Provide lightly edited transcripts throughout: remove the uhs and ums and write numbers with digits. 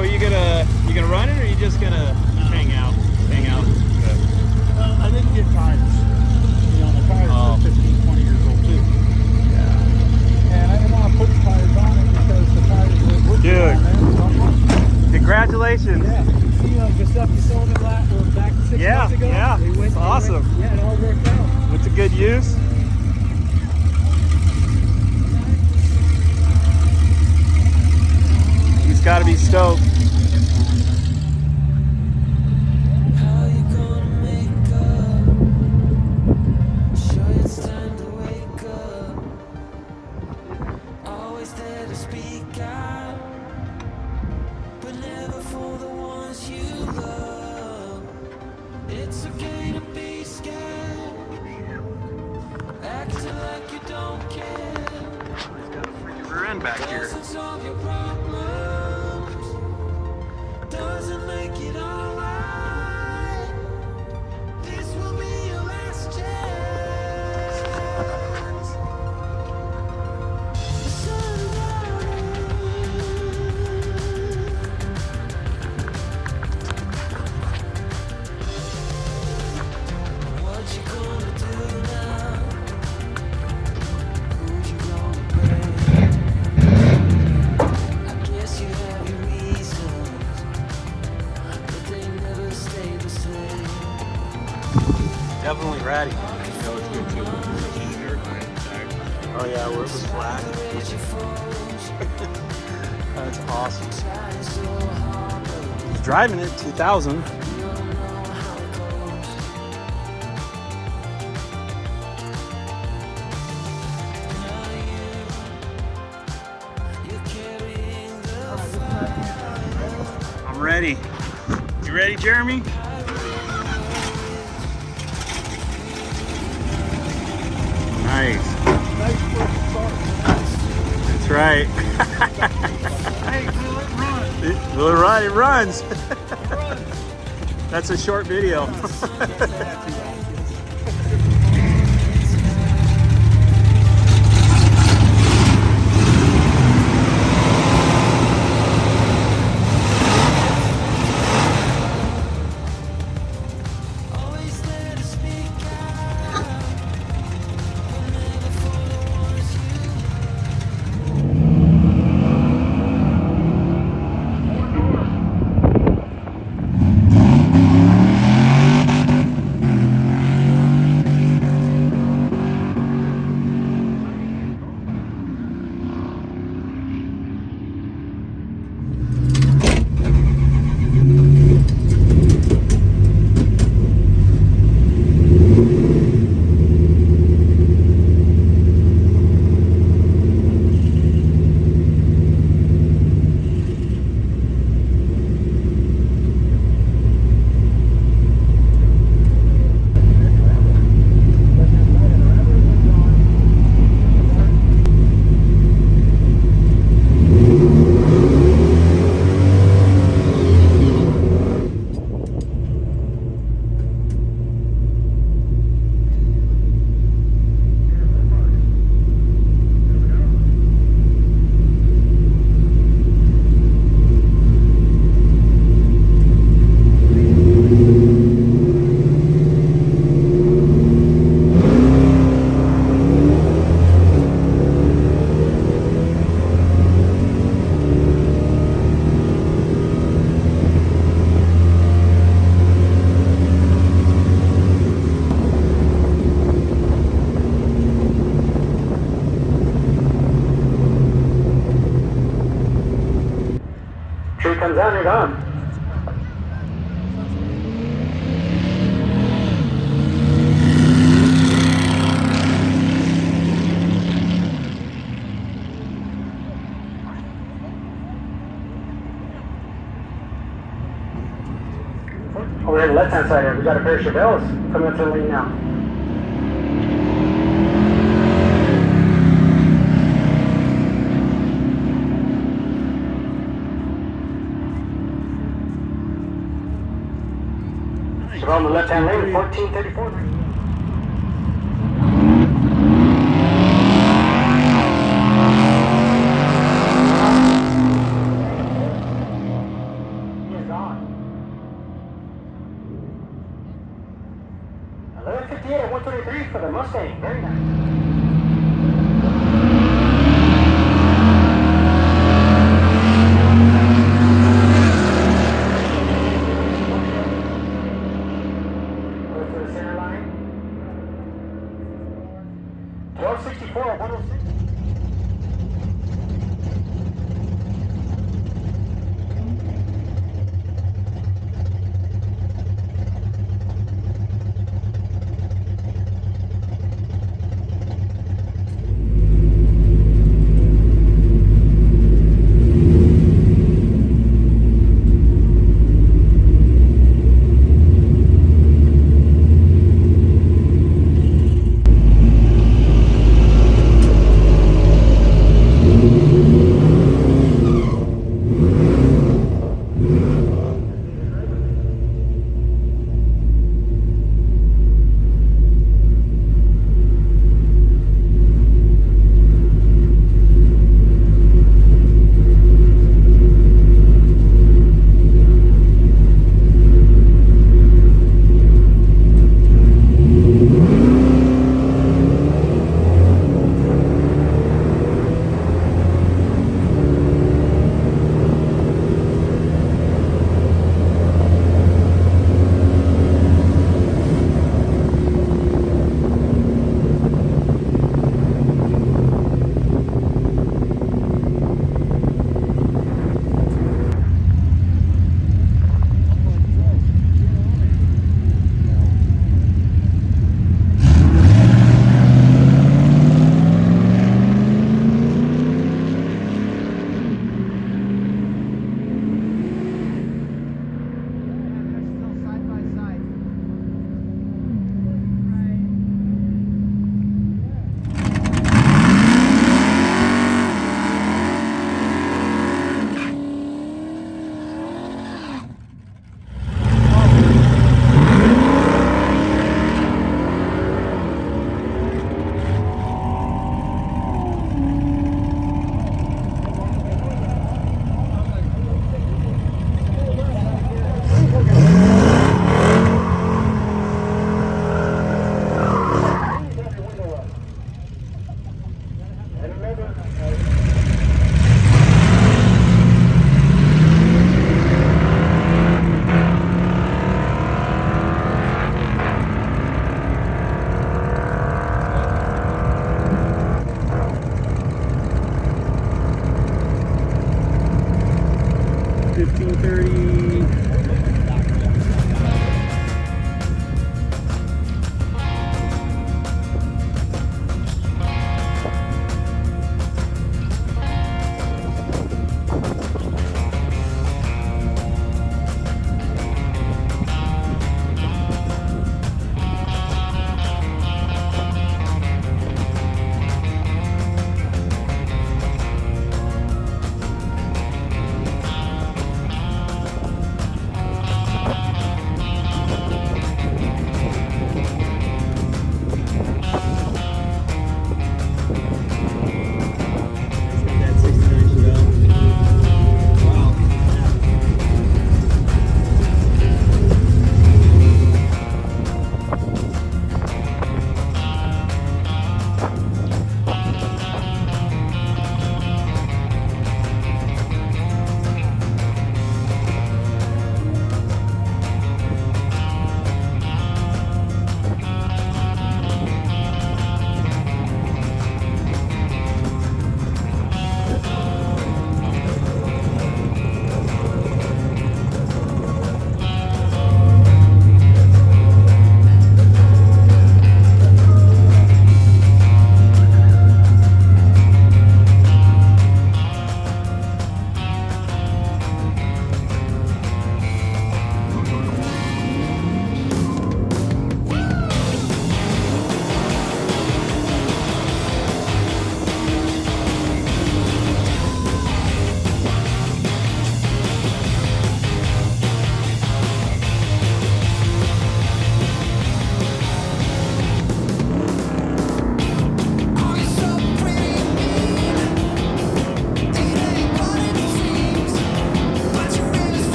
are you gonna run it, or are you just gonna hang out? Hang out. I didn't get tires. You know, the tires are 15, 20 years old too. Yeah. And I didn't want to put tires on it because the tires were wood on there. Congratulations. Yeah. You know, the stuff you sold it back 6 months ago. Yeah. It's awesome. Yeah, it all worked out. What's a good use? He's got to be stoked. Back here. Doesn't make it all right. This will be your last chance. What you gonna do now? Who you gonna break? I guess you have your reasons, but they never stay the same. Definitely ratty. That was good too. Oh yeah, where it was flat. That's awesome. He's driving it 2000. I'm ready. You ready, Jeremy? Nice. That's right. Hey, will it run? Will it run? It runs. That's a short video. Tree comes out, you're done. Over here on the left-hand side here, we got a pair of Chevelles coming up to the lane now. Chevelle on the left-hand lane, 1434. for the Mustang. Very nice. Go to the center line. 1264, 106.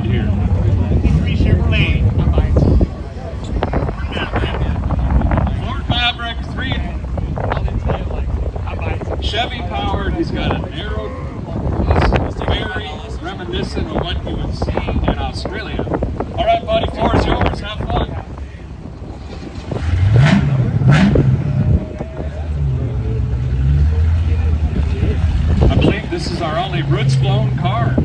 good here. Chevrolet. Ford Maverick, 3 Chevy powered. He's got a narrow, very reminiscent of what you would see in Australia. All right, buddy, floor is yours. Have fun. I believe this is our only roots blown car.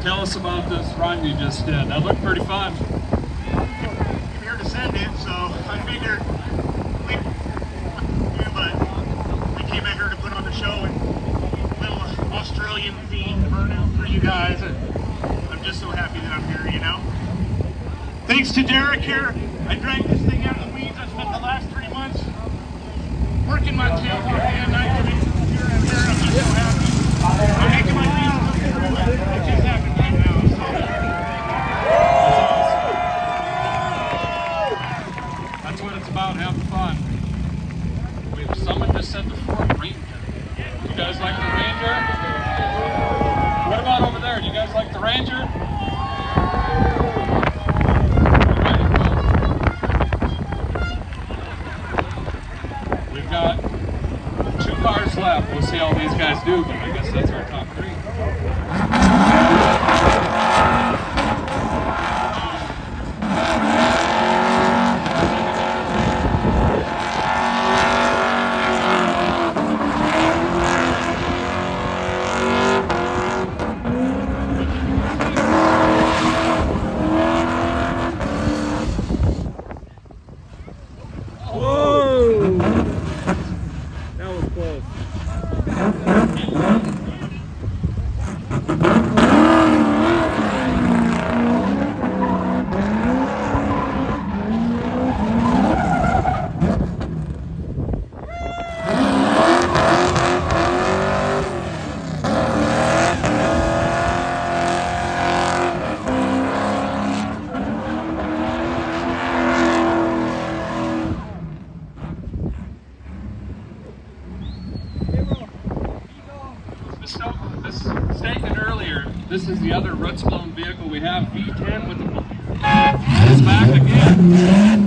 Tell us about this run you just did. That looked pretty fun. I'm here to send it, so I figured we came out here to put on the show and a little Australian themed burnout for you guys. And I'm just so happy that I'm here, you know. Thanks to Derek here, I dragged this thing out of the weeds. I spent the last 3 months working my tail off and I here and there. I'm just so happy. I'm making my dreams come true. It just happened right now. So. That's what it's about, having fun. We've summoned to set the Ford Ranger. You guys like the Ranger? What about over there? Do you guys like the Ranger? We've got 2 cars left. We'll see how these guys do, but I guess that's our top 3. This is the other roots blown vehicle we have, V10 with the it's back again.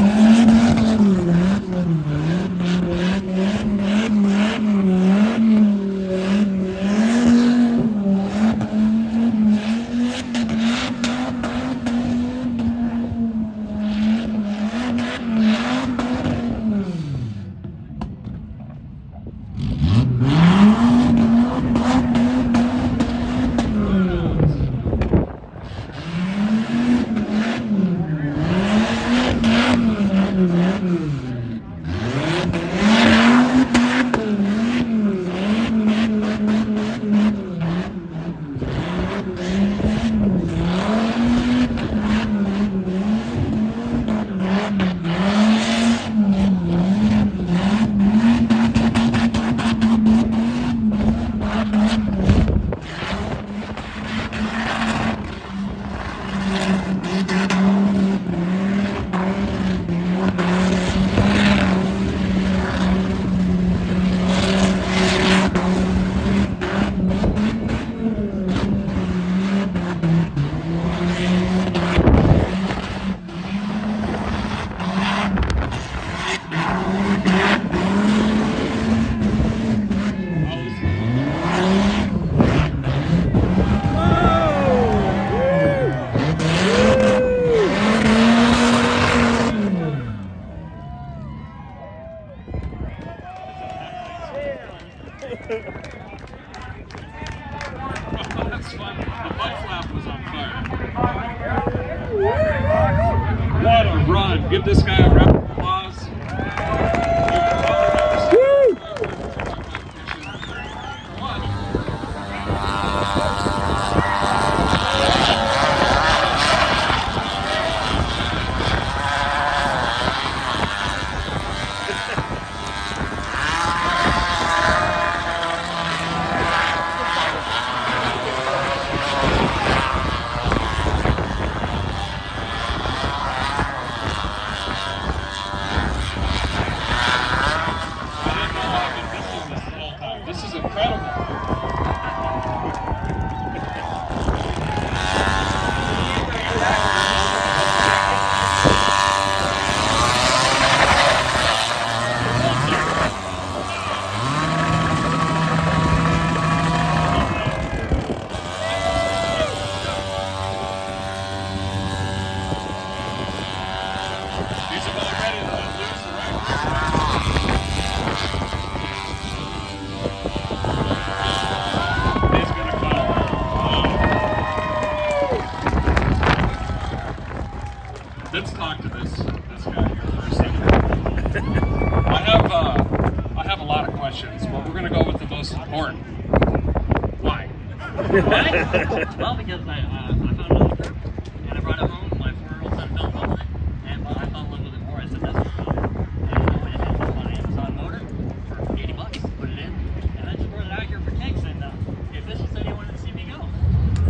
What a run. Give this guy a round of applause. This is incredible. These are all ready to lose the record. He's gonna come. Let's talk to this guy here for a second. I have a lot of questions, but we're gonna go with the most important. Why? Well, because I found another group, and I brought it home. My 4-year-old son fell in love with it, and I fell in love with it more. I said, that's what I and I went ahead and bought an Amazon motor for $80, put it in, and I just brought it out here for kicks, and the official said he wanted to see me go.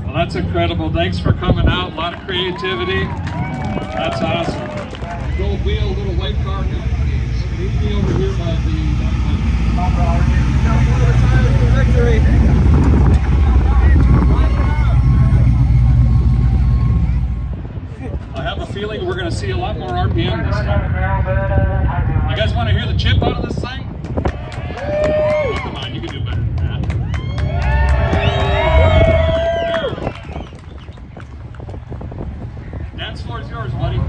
Well, that's incredible. Thanks for coming out. A lot of creativity. That's awesome. Little wheel, little white car guy. Meet me over here by the. I have a feeling we're going to see a lot more RPM this time. You guys want to hear the chip out of this thing? Oh, come on, you can do better than that. Dance floor is yours, buddy.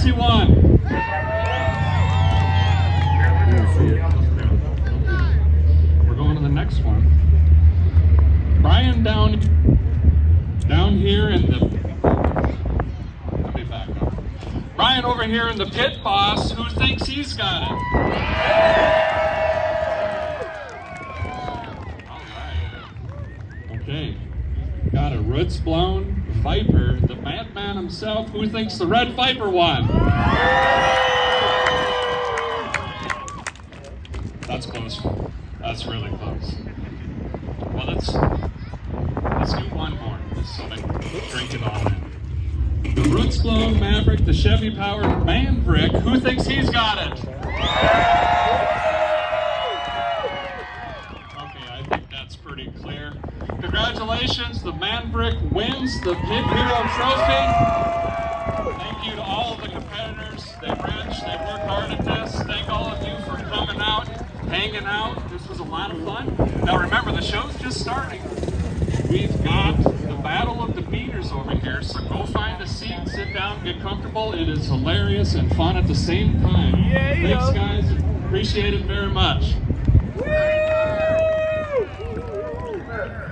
He won. We're going to the next one. Brian down here in the. Let me back up. Brian over here in the pit boss. Who thinks he's got it? All right. Okay. Got a roots blown Viper, the madman himself. Who thinks the red Viper won? That's close. That's really close. Well, let's do one more so I can drink it all in. The roots blown Maverick, the Chevy powered Manbrick. Who thinks he's got it? Okay, I think that's pretty clear. Congratulations, the Manbrick wins the Pit Hero Trophy. Thank you to all of the competitors. They wrenched, they worked hard at this. Thank all of you for coming out, hanging out. This was a lot of fun. Now remember, the show's just starting. We've got the Battle of the Beaters over here, so go find a seat, sit down, get comfortable. It is hilarious and fun at the same time. Thanks, guys. Appreciate it very much.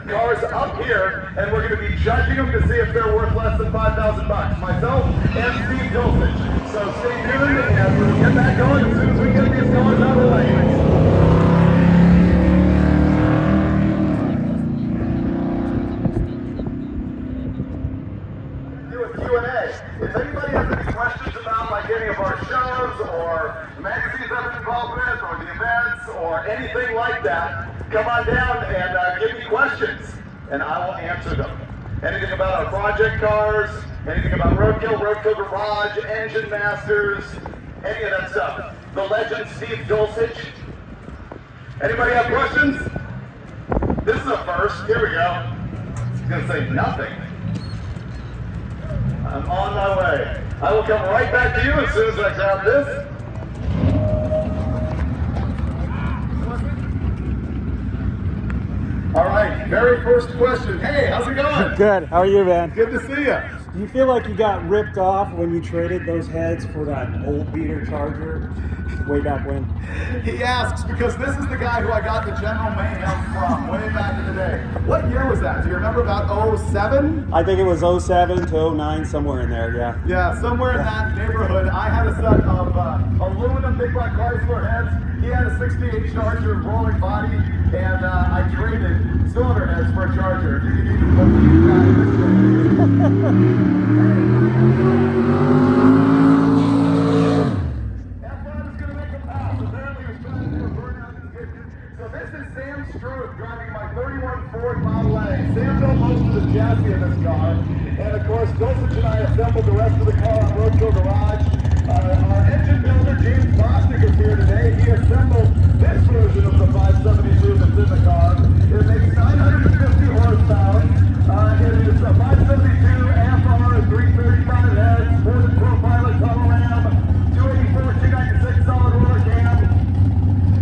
Cars up here, and we're going to be judging them to see if they're worth less than $5,000. Myself and Steve Dulcich. So stay tuned, and we'll get that going as soon as we get these cars out of the way. Do a Q&A. If anybody has any questions about like any of our shows or magazines I've been involved with or the events or anything like that, come on down and give me questions and I will answer them. Anything about our project cars, anything about Roadkill Garage, Engine Masters, any of that stuff. The legend Steve Dulcich. Anybody have questions? This is a first. Here we go. He's gonna say nothing. I'm on my way. I will come right back to you as soon as I grab this. All right, very first question. Hey, how's it going? Good. How are you, man? Good to see you. Do you feel like you got ripped off when you traded those heads for that old beater Charger way back when? He asks because this is the guy who I got the General Mayhem from way back in the day. What year was that? Do you remember? About 07? I think it was 07 to 09, somewhere in there, yeah. Yeah, somewhere in that neighborhood. I had a set of aluminum Big Black Chrysler heads. He had a 68 Charger rolling body, and I traded cylinder heads for a Charger. If you can even believe that. So this is Sam Struth driving my 31 Ford Model A. Sam built most of the chassis in this car. And of course, Dulcich and I assembled the rest of the car on Roadkill Garage. Our engine builder, James Bostic, is here today. He assembled this version of the 572 that's in the car. It makes 950 horsepower. It is a 572 AFR, 335 heads, 4 pilot tunnel ram, 284, 296 solid roller cam.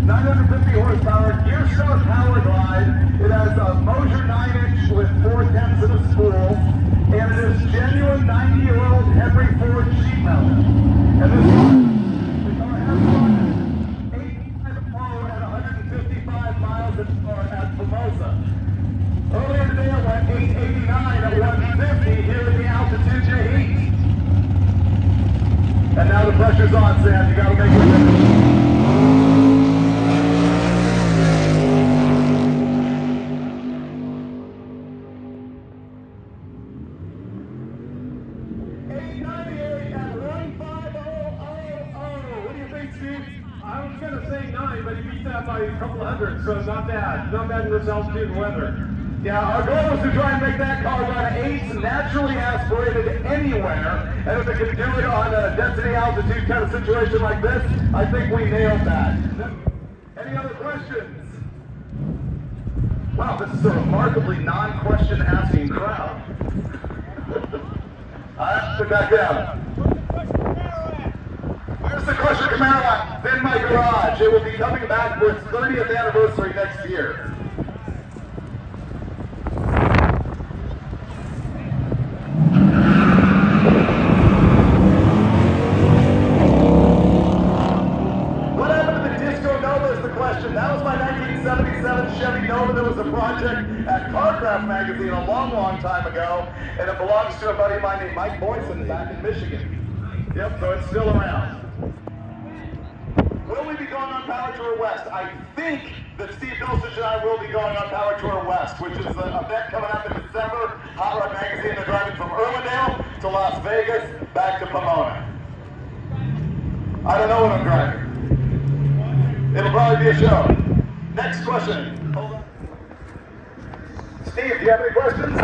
950 horsepower, gear star power glide. It has a Mosier 9-inch with 4/10 of a spool, and it is genuine 90-year-old Henry Ford sheet metal. And this car has run 85 at 155 miles an hour at Formosa. Earlier today, I went 889 at 150 here in the altitude heat. And now the pressure's on, Sam. You got to make it. I was going to say 9, but he beat that by a couple hundred, so not bad. Not bad in this altitude and weather. Yeah, our goal was to try and make that car run 8s naturally aspirated anywhere, and if it can do it on a density altitude kind of situation like this, I think we nailed that. Any other questions? Wow, this is a remarkably non-question asking crowd. I have to back down. Where's the Crusher Camaro? It's in my garage. It will be coming back for its 30th anniversary next year. What happened to the Disco Nova is the question. That was my 1977 Chevy Nova that was a project at Carcraft magazine a long, long time ago, and it belongs to a buddy of mine named Mike Boyson back in Michigan. Yep, so it's still around. Will we be going on Power Tour West? I think that Steve Dulcich and I will be going on Power Tour West, which is an event coming up in December. Hot Rod Magazine, they're driving from Irwindale to Las Vegas, back to Pomona. I don't know what I'm driving. It'll probably be a show. Next question. Hold on. Steve, do you have any questions?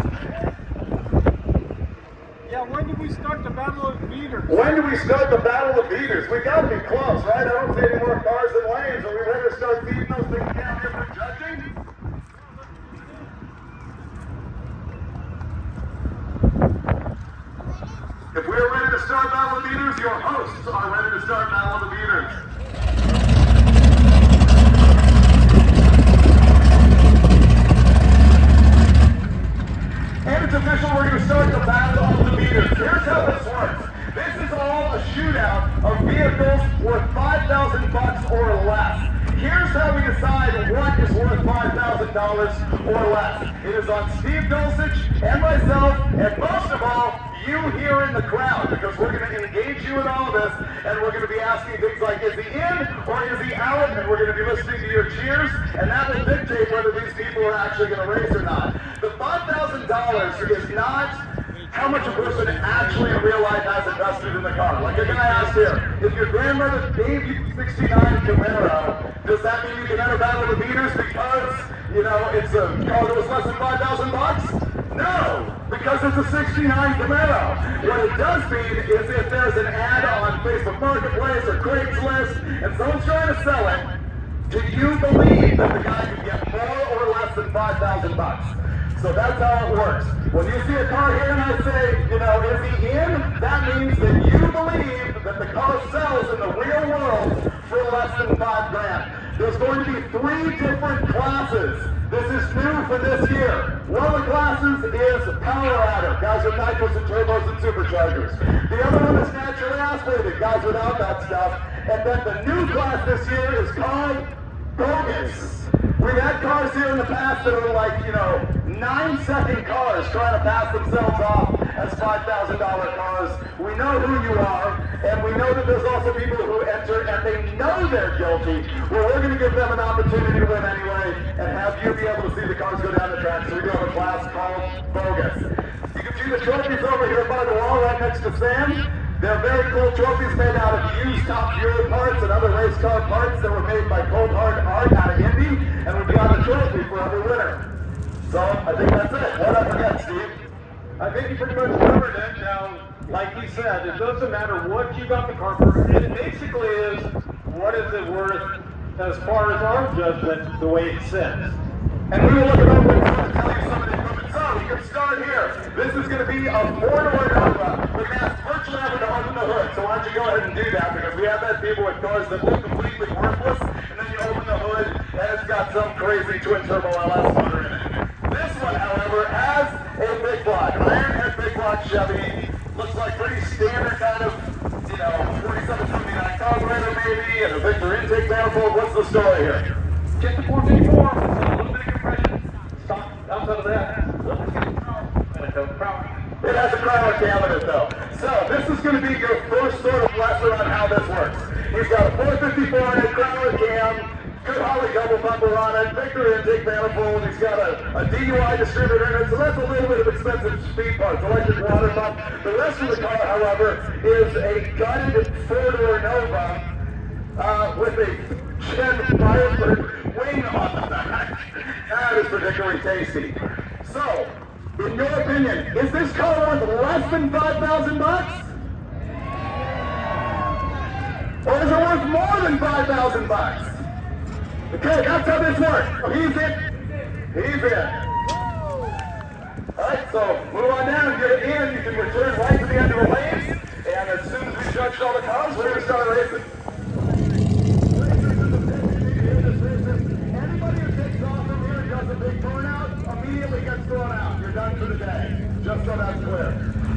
Yeah, when did we start the Battle of Beaters? When do we start the Battle of Beaters? We got to be close, right? I don't see any more cars and lanes. Are we ready to start feeding those things down here for judging? If we're ready to start Battle of Beaters, your hosts are ready to start Battle of the Beaters. And it's official, we're going to start the Battle of the Beaters. Here's how this works. This is all a shootout of vehicles worth $5,000 or less. Here's how we decide what is worth $5,000 or less. It is on Steve Dulcich and myself, and most of all, you here in the crowd, because we're going to engage you in all this, and we're going to be asking things like, is he in or is he out? And we're going to be listening to your cheers, and that will dictate whether these people are actually going to race or not. The $5,000 is not how much a person actually in real life has invested in the car. Like a guy asked here, if your grandmother gave you 69 Camaro, does that mean you can enter battle the beaters because, you know, it's a car that was less than $5,000? No, because it's a 69 Camaro. What it does mean is if there's an ad on Facebook Marketplace or Craigslist and someone's trying to sell it, do you believe that the guy can get more or less than $5,000? So that's how it works. When you see a car here and I say, you know, is he in? That means that you believe that the car sells in the real world for less than $5,000. There's going to be 3 different classes. This is new for this year. One of the classes is power adder, guys with nitros and turbos and superchargers. The other one is naturally aspirated, guys without that stuff. And then the new class this year is called Bogus. We've had cars here in the past that are like, you know, 9-second cars trying to pass themselves off as $5,000 cars. We know who you are, and we know that there's also people who enter and they know they're guilty. Well, we're going to give them an opportunity to win anyway and have you be able to see the cars go down the track. So we do have a class called Bogus. You can see the trophies over here by the wall right next to Sam. They're very cool trophies made out of used Top Fury parts and other race car parts that were made by Cold Hard Art out of Indy, and we've got a trophy for every winner. So I think that's it. What I forget, Steve? I think you pretty much covered it. Now, like he said, it doesn't matter what you got the car for. It basically is, what is it worth as far as our judgment, the way it sits. And we will look it over and tell you some of the equipment. So we can start here. This is going to be a 4-door Nova. We're going to ask virtually everyone to open the hood. So why don't you go ahead and do that, because we have had people with cars that look completely worthless, and then you open the hood and it's got some crazy twin turbo LS motor in it. This one, however, has a big block, iron head big block Chevy. Looks like pretty standard kind of, you know, 4779 carburetor maybe, and a Victor intake manifold. What's the story here? Get the 454, a little bit of compression. Stop outside of that. It has a crowler cam in it though. So this is going to be your first sort of lesson on how this works. He's got a 454 in it, crowler cam, good Holly double bumper on it, Victor intake manifold. He's got a DUI distributor in it, so that's a little bit of expensive speed parts, electric water pump. The rest of the car, however, is a gutted 4-door Nova with a Chen Firebird wing on the back. That is particularly tasty. So, in your opinion, is this car worth less than $5,000? Or is it worth more than $5,000? Okay, that's how this works. He's in. He's in. Alright, so move on down, get it in. You can return right to the end of the lane. And as soon as we judged all the cars, we're going to start racing. Anybody who takes off from here and does a big burnout immediately gets thrown out. You're done for the day. Just so that's clear.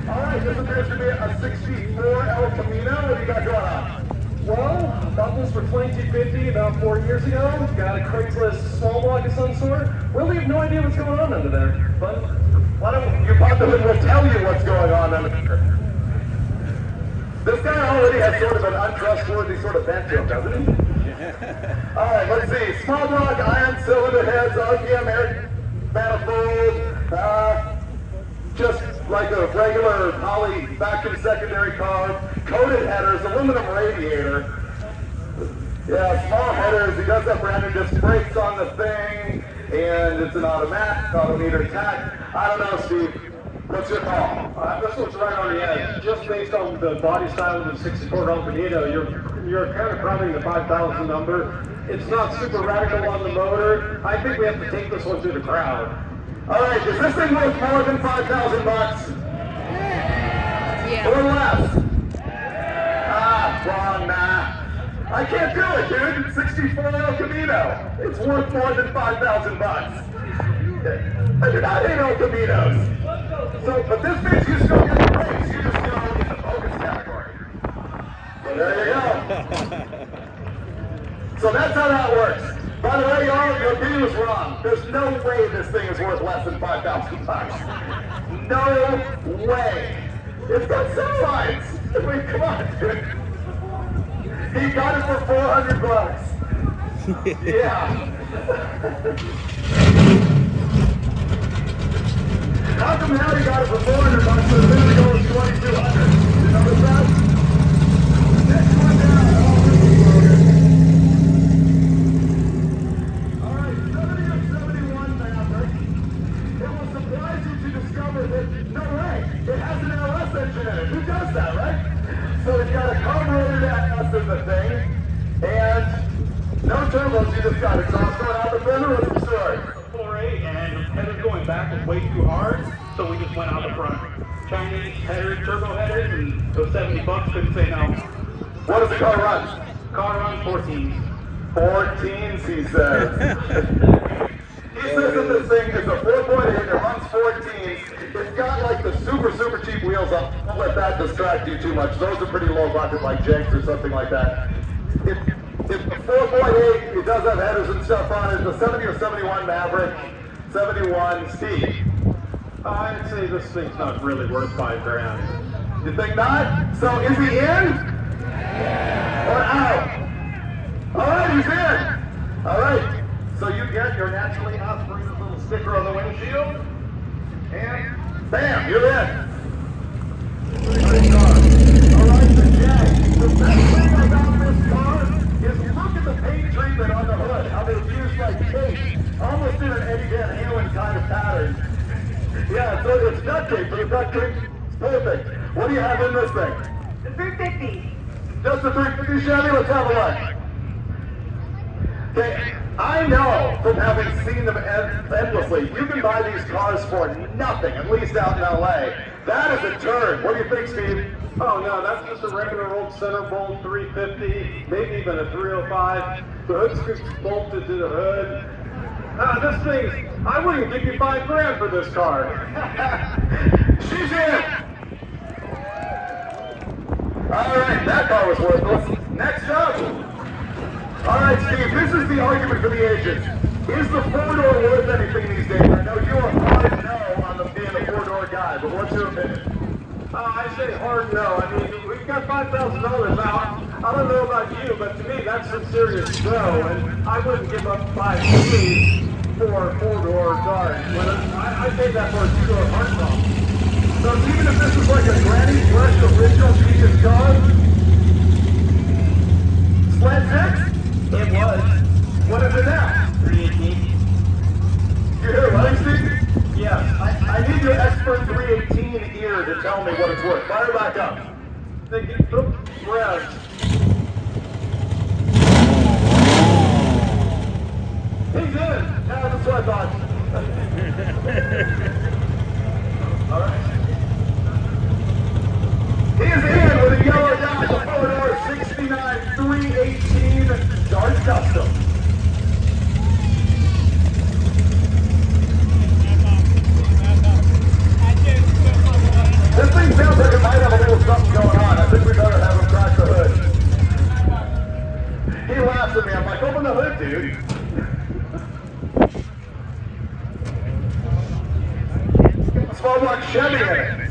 Alright, this appears to be a 64 El Camino. What do you got going on? Well, bought this for $22.50 about 4 years ago. Got a Craigslist small block of some sort. Really have no idea what's going on under there. But why don't you pop them and we'll tell you what's going on under there. This guy already has sort of an untrustworthy sort of bent to him, doesn't he? Alright, let's see. Small block, iron cylinder heads, RPM air manifold, just like a regular Holly vacuum secondary car, coated headers, aluminum radiator. Yeah, small headers. He does have brand new disc brakes on the thing, and it's an automatic, autometer tack. I don't know, Steve. What's your call? this one's right on the edge. Just based on the body style of the 64 El Camino, you're kind of crowding the 5,000 number. It's not super radical on the motor. I think we have to take this one to the crowd. All right, is this thing worth more than $5,000? Yeah. Or less? Wrong, nah. I can't do it, dude. 64 El Camino. It's worth more than $5,000. I do not hate El Caminos. So, but this means you still get the race. You just go in the Bogus category. So there you go. So that's how that works. By the way, y'all, your opinion was wrong. There's no way this thing is worth less than $5,000. No way. It's got sunlights. Wait, come on, dude. He got it for $400. Yeah. How come now he got it for $400 but a minute ago it was $2,200? You notice that? Next one down. Oh, this is Bogus. All right, 70 or 71 Maverick. It will surprise you to discover that, no way, it has an LS engine in it. Who does that, right? So it's got a carbureted LS in the thing, and no turbos, you just got it. So it's going out the fender. What's the story? 4.8 and headers going back was way too hard, so we just went out the front. Chinese headers, turbo headers, and those $70 couldn't say no. What does the car run? Car runs 14. 14s, he says. He says that this thing is a 4.8, it runs 14s. It's got like the super cheap wheels up. Don't let that distract you too much. Those are pretty low bucket like Jenks or something like that. It's a 4.8, it does have headers and stuff on it. It's a 70 or 71 Maverick, 71 Steve. I'd say this thing's not really worth $5,000. You think not? So is he in? Or out? All right, he's in. All right. So you get your naturally aspirated little sticker on the windshield, and bam, you're in. Pretty nice car. All right, the Jag. The best thing about this car is look at the paint treatment on the hood. How they've used like tape, almost in an Eddie Van Halen kind of pattern. Yeah, so it's duct tape, but the duct tape is perfect. What do you have in this thing? The 350. Just a 350 Chevy? Let's have a look. Okay, I know from having seen them endlessly, you can buy these cars for nothing, at least out in LA. That is a turn. What do you think, Steve? Oh no, that's just a regular old center bolt 350, maybe even a 305. The hood screws bolted to the hood. This thing, I wouldn't give you $5,000 for this car. She's in! All right, that car was worthless. Next up. All right, Steve, this is the argument for the agents. Is the four-door worth anything these days? I know you are hard no on the being a four-door guy, but what's your opinion? I say hard no. I mean, we've got $5,000 now. I don't know about you, but to me, that's some serious dough, and I wouldn't give up $5,000 for a four-door car. I take that for a two-door heart pump. So even if this is like a Granny Fresh original Peaches car, Sled 6? It was. What is it now? 318. You hear what, Steve? Yes. I need your expert 318 ear to tell me what it's worth. Fire back up. Thinking, revs. He's in. Yeah, that's what I thought. All right. He is in with a yellow down the four-door 69 318 Dart Custom. This thing sounds like it might have a little something going on. I think we better have him crack the hood. He laughs at me. I'm like, open the hood, dude. Small block Chevy in it.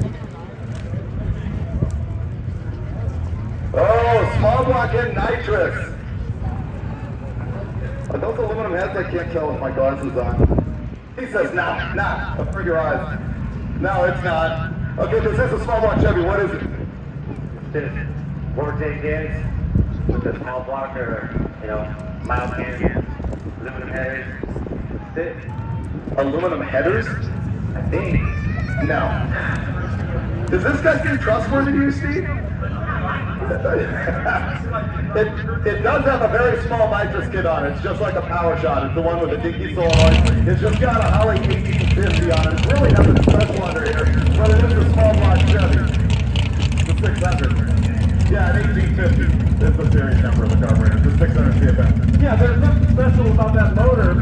Oh, small block in nitrous. Are those aluminum heads? I can't tell with my glasses on. He says, nah, cover your eyes. No, it's not. Okay, this is a small block Chevy. What is it? Just 14 kids with a small block or, mild can, aluminum headers. That's it. Aluminum headers? I think. No. Does this guy seem trustworthy to you, Steve? It does have a very small nitrous kit on it. It's just like a Power Shot. It's the one with the dinky solenoid. It's just got a Holly 1850 on it. It's really nothing special under here, but it is a small block Chevy. The 600. Yeah, an 1850. That's the series number of the carburetor. The 600 CFM. Yeah, there's nothing special about that motor.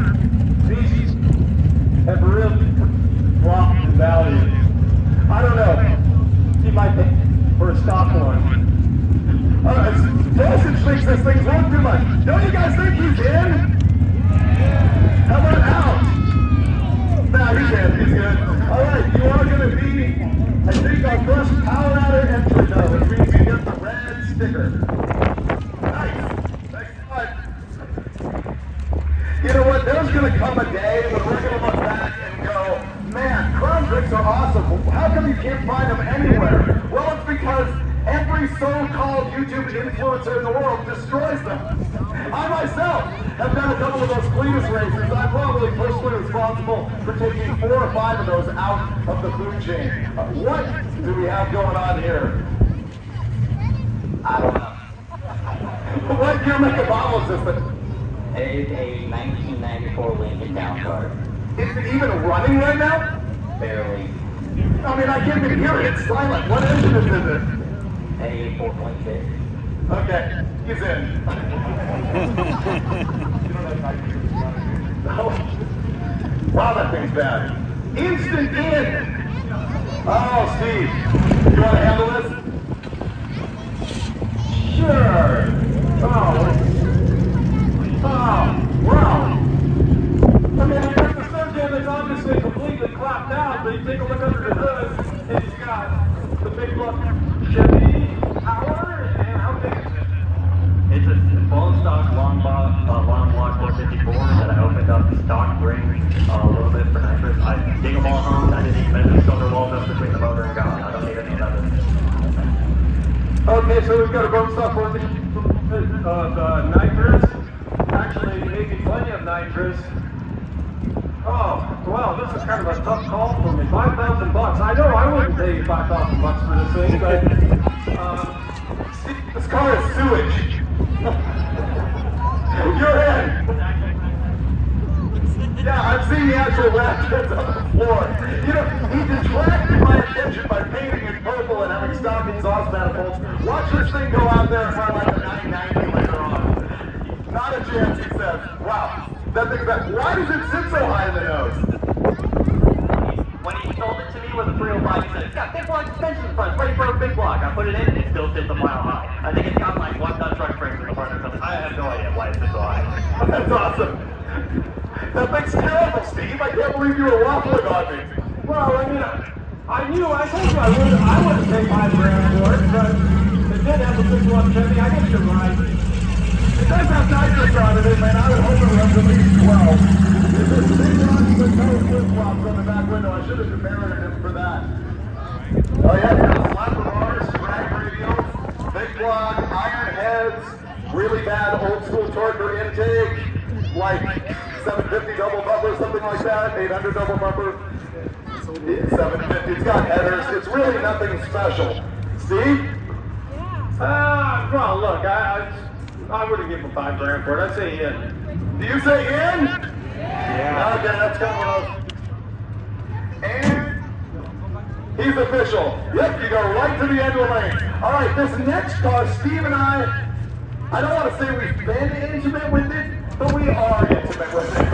These have really dropped in value. I don't know. He might pay for a stock one. Dosage thinks this thing's worth too much. Don't you guys think he's in? How about out? Nah, he's in. He's good. All right, you are going to be, I think, our first power what? There's going to come a day when we're going to look back and go, man, Crown Vics are awesome. How come you can't find them anywhere? Well, it's because every so-called YouTube influencer in the world destroys them. I myself have done a couple of those Cletus races. I'm probably personally responsible for taking 4 or 5 of those out of the food chain. What do we have going on here? I don't know. What year make a bottle assistant? It's a 1994 Lincoln Town Car. Is it even running right now? Barely. I mean, I can't even hear it. It's silent. What engine is it? A 4.6. Okay, he's in. No. Wow, that thing's bad. Instant in. Oh, Steve, you want to handle this? Sure. Oh, wow. I mean, you got the third gen that's obviously completely clapped out, but you take a look under the hood, and you've got the big block Chevy power, and how big is it? It's a bone stock long block 454 that I opened up the stock ring a little bit for nitrous. I dig them all home. I didn't even measure the shoulder walls up between the motor and God. I don't need any of that. Okay, so we've got a bone stock of nitrous. Actually, maybe plenty of nitrous. Oh, well, this is kind of a tough call for me. $5,000. I know I wouldn't pay you $5,000 for this thing, but This car is sewage. You're in. Yeah, I've seen the actual ratchets on the floor. You know, he detracted my attention by painting it purple and having stock exhaust manifolds. Watch this thing go out there and run like a 990 later on. Not a chance, he says. Wow. That thing's back. Why does it sit so high in the nose? When he sold it to me with a 305, he said, it's got big block suspension in front, it's ready for a big block. I put it in, and it still sits a mile high. I think it's got like 1 ton truck frames in the front or something. I have no idea why it sits so high. That's awesome. That thing's terrible, Steve. I can't believe you were waffling on me. well, I mean, I told you I wouldn't pay $5,000 for it, but it did have a big block Chevy. I guess you're right. It does have nitrous on it, man. I would hope it runs at least 12. There's big rocks with no flip-flops on the back window. I should have demerits him for that. Oh yeah, it's got slapper bars, drag radials, big block, iron heads, really bad old school torquer intake, like 750 double bumper, something like that, 800 double bumper, 750. It's got headers. It's really nothing special. Steve? Well, look, I wouldn't give him $5,000 for it. I'd say in. Do you say in? Yeah. Okay, that's coming up. And he's official. Yep, you go right to the end of the lane. All right, this next car, Steve and I don't want to say we've been intimate with it, but we are intimate with it.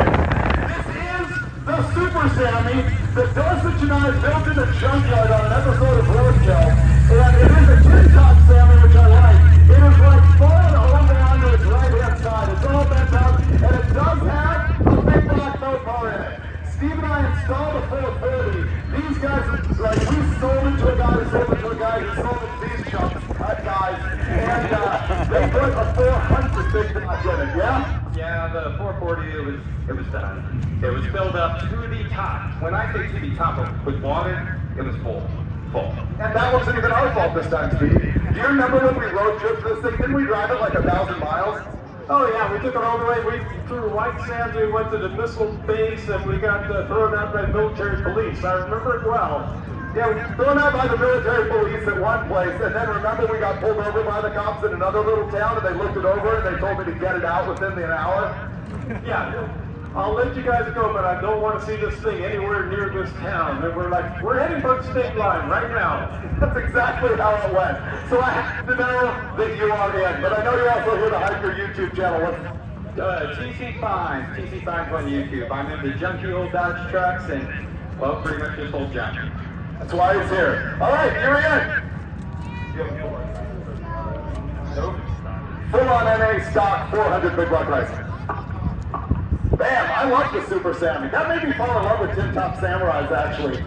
This is the Super Sammy that Dorsich and I built in a junkyard on an episode of Roadkill. And it is a tin-top Sammy, which I like. It is like falling over onto its right-hand side. It's all bent up, and it does have a big black motor car in it. Steve and I installed a 440. These guys, like, we sold it to a guy who sold it to a guy who sold it to these chunks, guys. And they put a 400 big block in it, yeah? Yeah, the 440, it was done. It was filled up to the top. When I say to the top with water, it was full. And that wasn't even our fault this time, Steve. Do you remember when we road tripped this thing? Didn't we drive it like 1,000 miles? Oh yeah, we took it all the way. We through White Sands. We went to the missile base, and we got thrown out by military police. I remember it well. Yeah, we got thrown out by the military police at one place, and then remember we got pulled over by the cops in another little town, and they looked it over, and they told me to get it out within an hour? Yeah, I'll let you guys go, but I don't want to see this thing anywhere near this town. And we're heading for the state line right now. That's exactly how it went. So I have to know that you are in, but I know you're also here to hype your YouTube channel. TC Finds on YouTube. I'm into junky old Dodge trucks and, well, pretty much just old junk. That's why he's here. All right, you're in. Full-on NA stock, 400 big block racing. Bam, I like the Super Sammy. That made me fall in love with Tin Top Samurais, actually.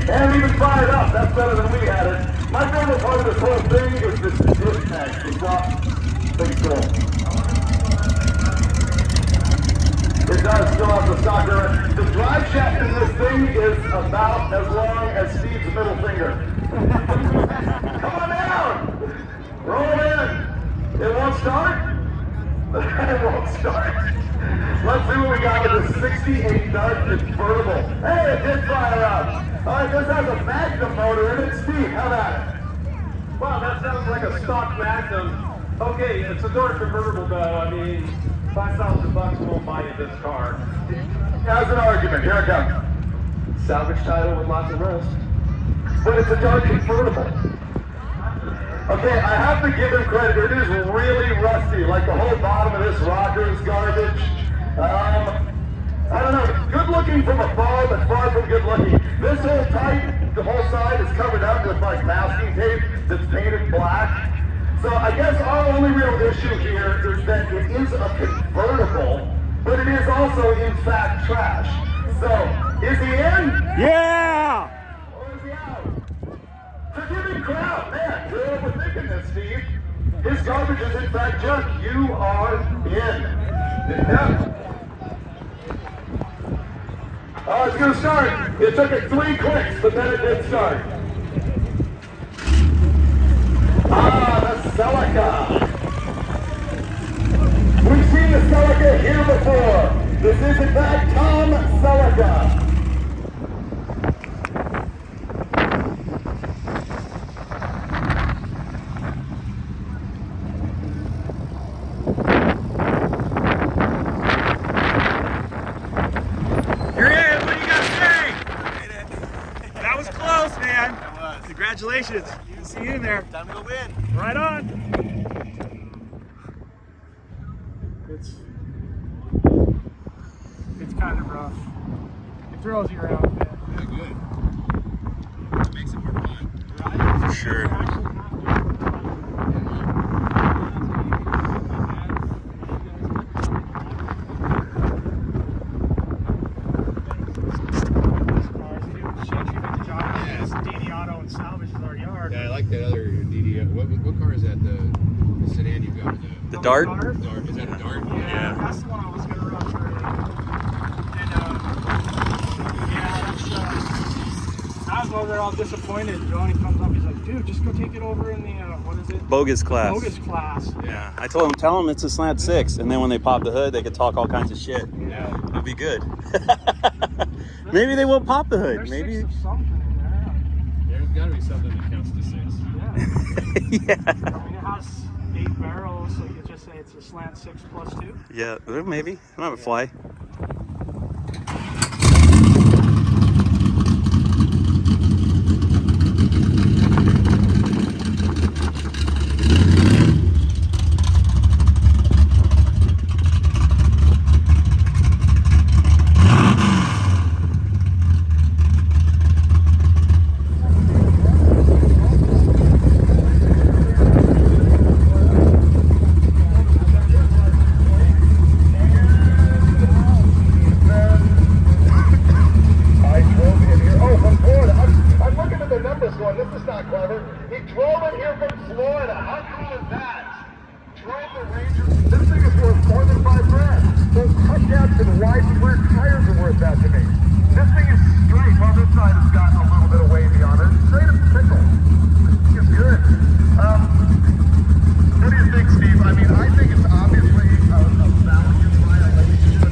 And even fired up. That's better than we had it. My favorite part of this whole thing is this disc tank. It's not big cool. stock there. The drive shaft in this thing is about as long as Steve's middle finger. Come on down! Roll in! It won't start? It won't start. Let's see what we got with the 68 Duct convertible. Hey, it did fire up. All right, this has a Magnum motor in it. Steve, how about it? Wow, that sounds like a stock Magnum. Okay, it's a Dart convertible though. I mean, $5,000 won't buy you this car. As an argument, here it comes. Salvage title with lots of rust. But it's a Dart convertible. Okay, I have to give him credit. It is really rusty. Like the whole bottom of this rocker is garbage. I don't know. Good looking from afar, but far from good looking. This whole type, the whole side is covered up with like masking tape that's painted black. So I guess our only real issue here is that it is a convertible, but it is also in fact trash. So, is he in? Yeah! Or is he out? Forgiving crowd, man, you're overthinking this, Steve. His garbage is in fact junk. You are in. Yeah. Oh, it's gonna start. It took it 3 clicks, but then it did start. Ah, the Celica. We've seen the Celica here before. This is in fact Tom Celica. Here he is. What do you got to say? That was close, man. That was. Congratulations. See you in there. Time to go win. Right on. It's kind of rough. It throws you around a bit. Yeah, good. It makes it more fun. For sure. Yeah, I like that other DD. What car is that? The sedan you got? The Dart? Dart. Is that a Dart? Yeah. That's the one I was going to run for. And, I was over there all disappointed. Johnny comes up, he's like, dude, just go take it over in the, what is it? Bogus class. Bogus class. Yeah. I told them, tell them it's a slant 6, and then when they pop the hood, they could talk all kinds of shit. Yeah. It'll be good. Maybe they won't pop the hood. There's Maybe. 6 of something in there. There's got to be something that counts to 6. Yeah. Yeah. I mean, it has 8 barrels, so you could just say it's a slant 6 plus 2. Yeah, maybe. It might fly. This is not clever. He drove it here from Florida. How cool is that? Drove the Ranger. This thing is worth more than $5,000. Those cutouts and wide square tires are worth that to me. This thing is straight. Well, this side has gotten a little bit of wavy on it. Straight as pickle. It's good. What do you think, Steve? I mean, I think it's obviously a valiant violation.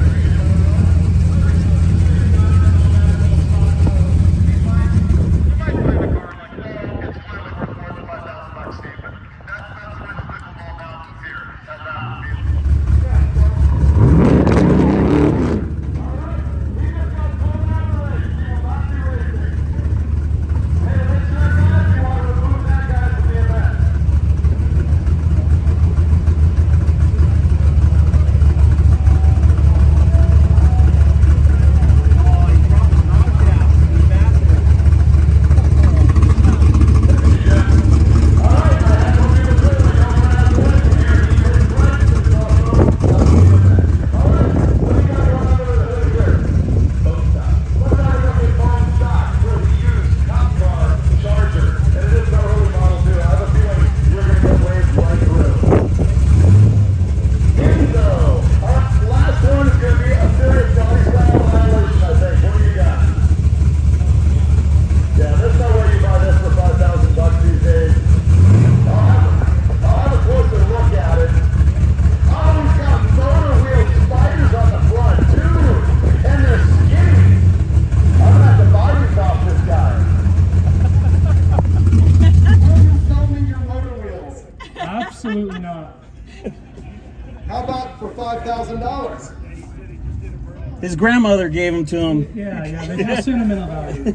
His grandmother gave them to him. Yeah, they have sentimental value.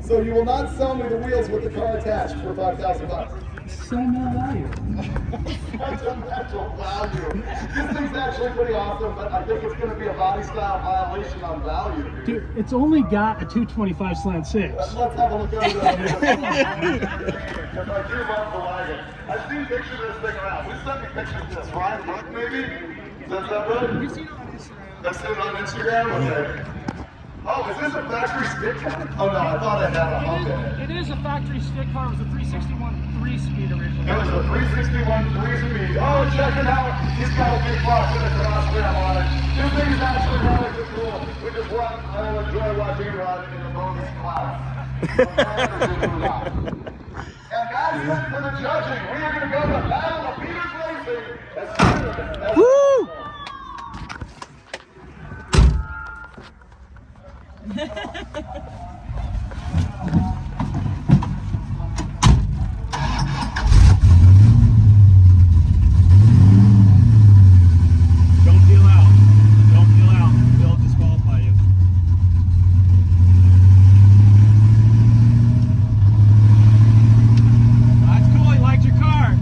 So you will not sell me the wheels with the car attached for $5,000. Sentimental value. Sentimental value. This thing's actually pretty awesome, but I think it's going to be a body style violation on value. Dude, it's only got a 225 slant 6. Let's have a look under that. Because I do love the wagon. I've seen pictures of this thing around. Who sent me pictures of this? Ryan Brook, maybe? Is that good? You've seen it on Instagram. I've seen it on Instagram? Okay. Oh, is this a factory stick car? Oh no, I thought I had a hump in it. It is a factory stick car. It was a 361 3-speed originally. It was a 361 3-speed. Oh, check it out. He's got a big box and a cross ram on it. This thing is actually really cool. We just run. I will enjoy watching it run in the Bogus class. And guys, for the judging, we are going to go to the Battle of Peters Racing as soon as Woo! Don't peel out. Don't peel out. They'll disqualify you. That's cool. He liked your car.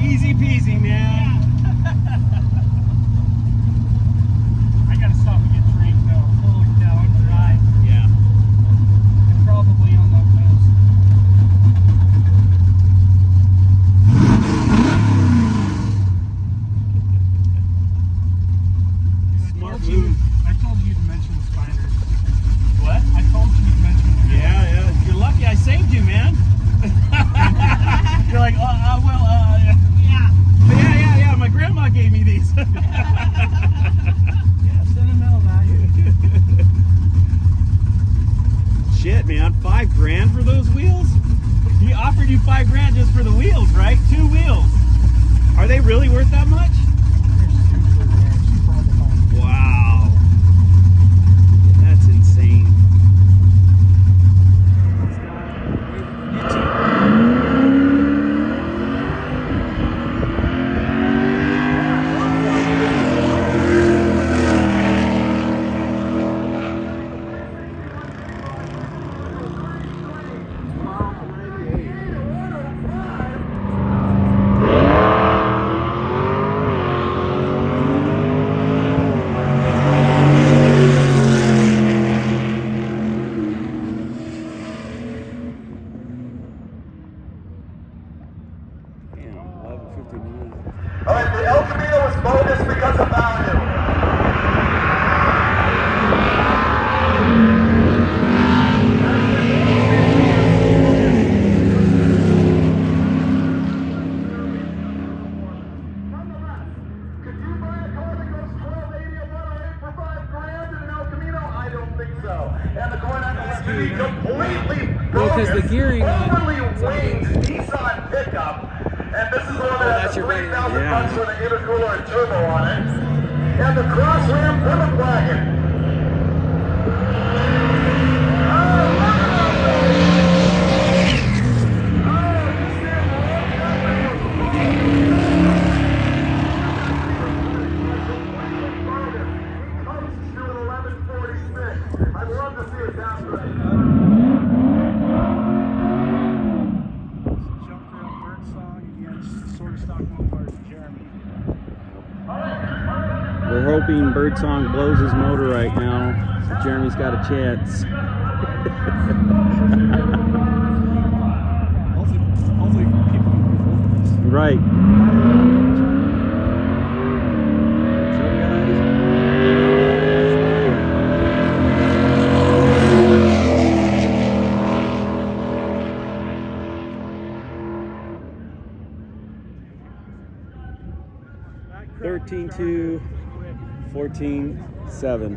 Easy peasy, man. I gotta stop and get a drink though. A little down dry. Yeah. Probably on those wheels. Smart move. I told you to mention the spider. What? I told you to mention the Yeah. You're lucky I saved you, man. You're like, yeah. My grandma gave me these. Yeah, sentimental value. Shit, man, $5,000 for those wheels? He offered you $5,000 just for the wheels, right? 2 wheels. Are they really worth that much? Wow. That's insane. All right, the El Camino is bogus because of value. Could you buy a car that goes 1280 and 108 for $5,000 in an El Camino? I don't think so. And the Cornet is completely bogus. Because the gearing on overly winged Nissan pickup. And this is one that has 3,000 bucks for the intercooler and turbo on it. And the cross ram Plymouth wagon. I'd love to see it down there. We're hoping Birdsong blows his motor right now, so Jeremy's got a chance. Hopefully people can move over this. Right. What's up, 13-2, 14-7.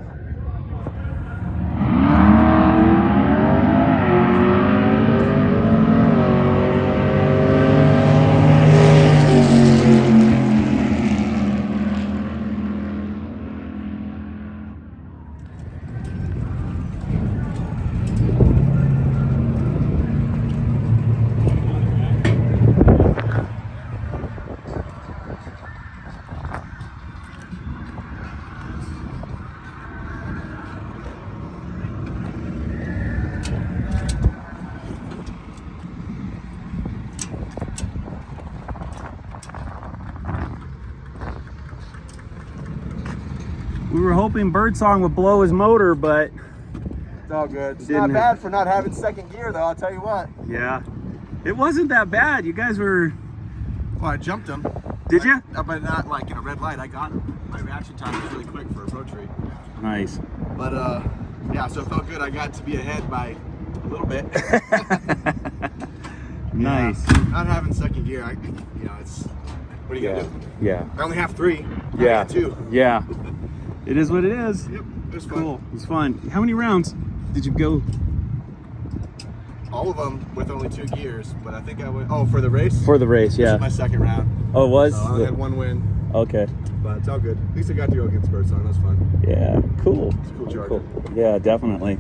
were hoping Birdsong would blow his motor, but It's all good. It's Didn't not it? bad for not having second gear, though. I'll tell you what. yeah, it wasn't that bad. You guys were. Well, I jumped him. Did you? But not like in a red light. I got him. My reaction time was really quick for a pro tree. Nice. But yeah, so it felt good. I got to be ahead by a little bit. Nice. Yeah, not having second gear, it's what are you gonna do? Yeah. I only have 3. I Yeah. got 2. Yeah. It is what it is. Yep, it was fun. Cool. It was fun. How many rounds did you go? All of them with only 2 gears, but I think I went. Oh, for the race. For the race, This yeah. is my second round. Oh, it was? So I only had 1 win, Okay. but it's all good. At least I got to go against Birdsong. That was fun. Yeah. Cool. It's a cool charger. Yeah, definitely.